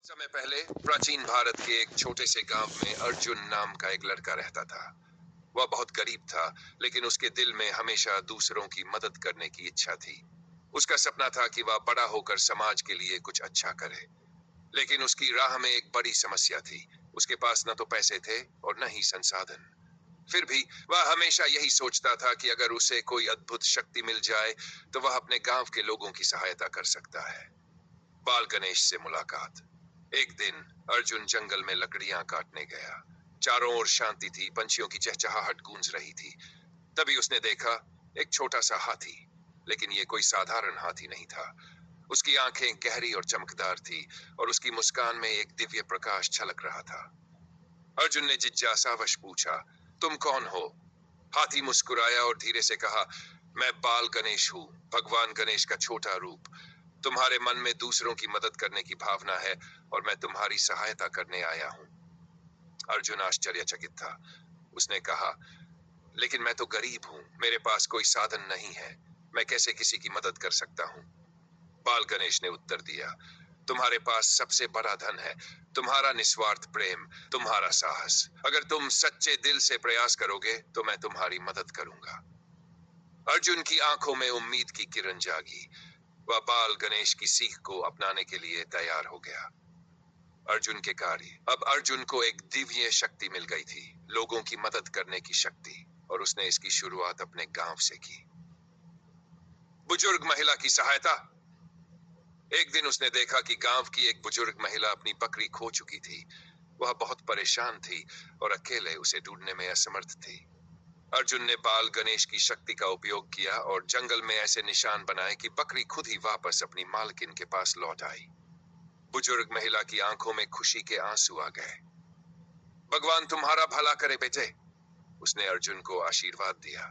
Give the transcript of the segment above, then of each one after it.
समय पहले प्राचीन भारत के एक छोटे से गांव में अर्जुन नाम का एक लड़का रहता था। वह बहुत गरीब था, लेकिन उसके दिल में हमेशा दूसरों की मदद करने की इच्छा थी। उसका सपना था कि वह बड़ा होकर समाज के लिए कुछ अच्छा करे। लेकिन उसकी राह में एक बड़ी समस्या थी। उसके पास न तो पैसे थे और न ही संसाधन। फिर भी वह हमेशा यही सोचता था कि अगर उसे कोई अद्भुत शक्ति मिल जाए तो वह अपने गांव के लोगों की सहायता कर सकता है। बाल गणेश से मुलाकात। एक दिन अर्जुन जंगल में लकड़ियां काटने गया। चारों ओर शांति थी, पंछियों की चहचहाहट गूंज रही थी। तभी उसने देखा एक छोटा सा हाथी। लेकिन ये कोई साधारण हाथी नहीं था। उसकी आंखें गहरी और चमकदार थी और उसकी मुस्कान में एक दिव्य प्रकाश झलक रहा था। अर्जुन ने जिज्ञासावश पूछा, तुम कौन हो? हाथी मुस्कुराया और धीरे से कहा, मैं बाल गणेश हूँ, भगवान गणेश का छोटा रूप। तुम्हारे मन में दूसरों की मदद करने की भावना है और मैं तुम्हारी सहायता करने आया हूँ। अर्जुन आश्चर्यचकित था। उसने कहा, लेकिन मैं तो गरीब हूँ, मेरे पास कोई साधन नहीं है, मैं कैसे किसी की मदद कर सकता हूँ? बाल गणेश ने उत्तर दिया, तुम्हारे पास सबसे बड़ा धन है, तुम्हारा निस्वार्थ प्रेम, तुम्हारा साहस। अगर तुम सच्चे दिल से प्रयास करोगे तो मैं तुम्हारी मदद करूंगा। अर्जुन की आंखों में उम्मीद की किरण जागी। वह बाल गणेश की सीख को अपनाने के लिए तैयार हो गया। अर्जुन के कार्य। अब अर्जुन को एक दिव्य शक्ति मिल गई थी, लोगों की मदद करने की शक्ति, और उसने इसकी शुरुआत अपने गांव से की। बुजुर्ग महिला की सहायता। एक दिन उसने देखा कि गांव की एक बुजुर्ग महिला अपनी बकरी खो चुकी थी। वह बहुत परेशान थी और अकेले उसे ढूंढने में असमर्थ थी। अर्जुन ने बाल गणेश की शक्ति का उपयोग किया और जंगल में ऐसे निशान बनाए कि बकरी खुद ही वापस अपनी मालकिन के पास लौट आई। बुजुर्ग महिला की आंखों में खुशी के आंसू आ गए। भगवान तुम्हारा भला करे बेटे, उसने अर्जुन को आशीर्वाद दिया।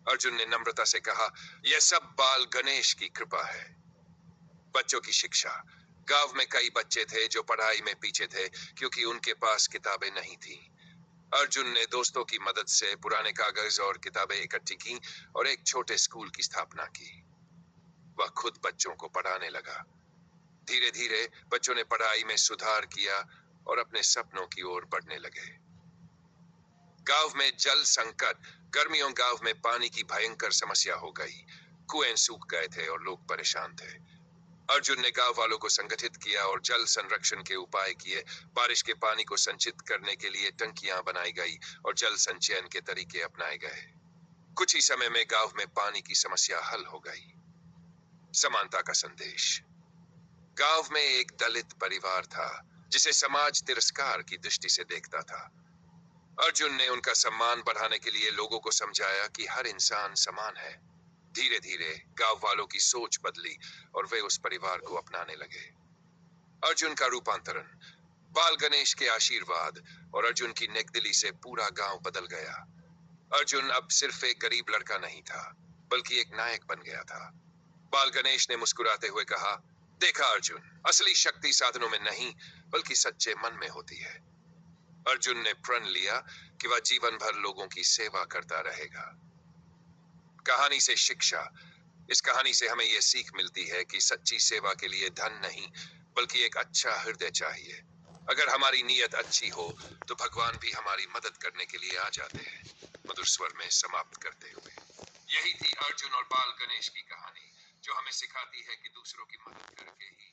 अर्जुन ने नम्रता से कहा, यह सब बाल गणेश की कृपा है। बच्चों की शिक्षा। गांव में कई बच्चे थे जो पढ़ाई में पीछे थे क्योंकि उनके पास किताबें नहीं थीं। अर्जुन ने दोस्तों की मदद से पुराने कागज और किताबें इकट्ठी की और एक छोटे स्कूल की स्थापना की। वह खुद बच्चों को पढ़ाने लगा। धीरे धीरे बच्चों ने पढ़ाई में सुधार किया और अपने सपनों की ओर बढ़ने लगे। गांव में जल संकट। गर्मियों गांव में पानी की भयंकर समस्या हो गई। कुएं सूख गए थे और लोग परेशान थे। अर्जुन ने गांव वालों को संगठित किया और जल संरक्षण के उपाय किए। बारिश के पानी को संचित करने के लिए टंकियां बनाई गई और जल संचयन के तरीके अपनाए गए। कुछ ही समय में गांव में पानी की समस्या हल हो गई। समानता का संदेश। गांव में एक दलित परिवार था जिसे समाज तिरस्कार की दृष्टि से देखता था। अर्जुन ने उनका सम्मान बढ़ाने के लिए लोगों को समझाया कि हर इंसान समान है। धीरे धीरे गांव वालों की सोच बदली और वे उस परिवार को अपनाने लगे। अर्जुन का रूपांतरण। बाल गणेश के आशीर्वाद और अर्जुन की नेकदिली से पूरा गांव बदल गया। अर्जुन अब सिर्फ एक गरीब लड़का नहीं था, बल्कि एक नायक बन गया था। बाल गणेश ने मुस्कुराते हुए कहा, देखा अर्जुन, असली शक्ति साधनों में नहीं बल्कि सच्चे मन में होती है। अर्जुन ने प्रण लिया कि वह जीवन भर लोगों की सेवा करता रहेगा। कहानी से शिक्षा। इस कहानी से हमें यह सीख मिलती है कि सच्ची सेवा के लिए धन नहीं बल्कि एक अच्छा हृदय चाहिए। अगर हमारी नीयत अच्छी हो तो भगवान भी हमारी मदद करने के लिए आ जाते हैं। मधुर स्वर में समाप्त करते हुए, यही थी अर्जुन और बाल गणेश की कहानी, जो हमें सिखाती है कि दूसरों की मदद करके ही